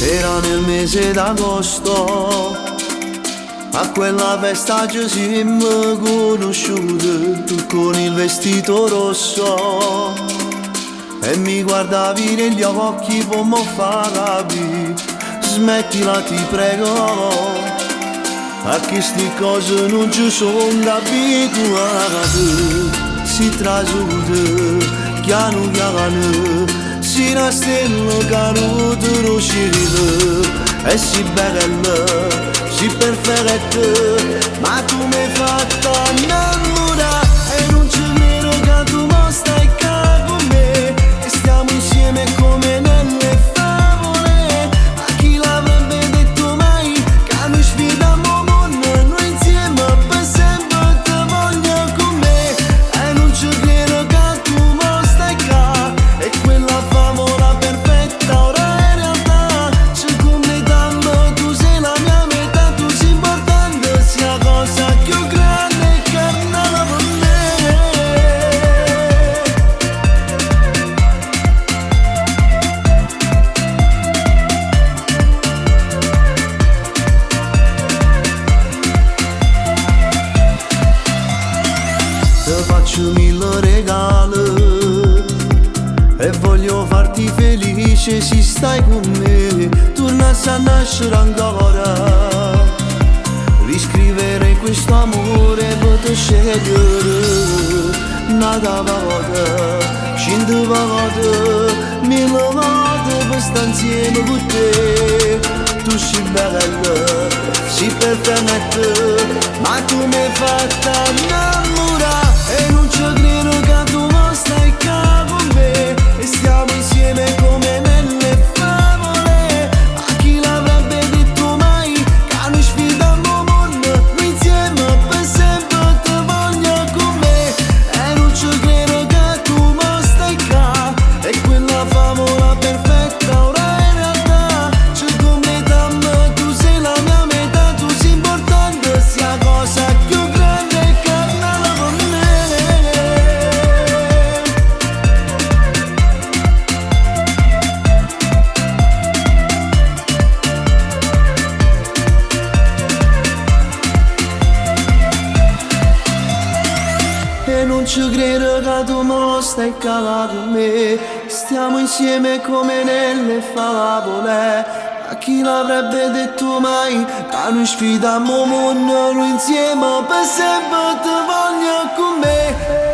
Era nel mese d'agosto, a quella festa ci siamo conosciuti, tu con il vestito rosso e mi guardavi negli occhi, poi mi fa capire, smettila ti prego, a queste cose non ci sono abituati, si trasuda piano piano. Si una stella caduta lo cielo è si bella, si perfetta, ma tu mi hai fatta innamorare e non ci credo che tu mo stai qua con me e stiamo insieme come nelle favole. A chi l'avrebbe detto mai che noi sfidiamo mondo, noi insieme per sempre te voglio con me e non ci credo che tu mo stai qua e quella favola perfetta ora è realtà, ci completando, tu sei la mia metà, tu sei importante, sia cosa più grande che nella per me. Ti faccio mille regali e voglio farti felice se stai con me, tornassi a nascere ancora, riscrivere questo amore per te scegliere, nata volta, 100 volte, 1000 volte per stare insieme con te. Tu sei bella, sei perfetta, ma tu mi hai fatta innamorare e non ci credo che tu mo stai qua con me e stiamo insieme come nelle favole. A chi l'avrebbe detto mai che noi sfidiamo mondo, noi insieme per sempre te voglio con me e non ci credo che tu mo stai qua e quella favola perfetta ora è realtà, ci completando, tu sei la mia metà, tu sei importante, sia cosa più grande che nella per me. E non ci credo che tu mo stai qua con me, stiamo insieme come nelle favole. A chi l'avrebbe detto mai che noi sfidiamo mondo, noi insieme per sempre te voglio con me.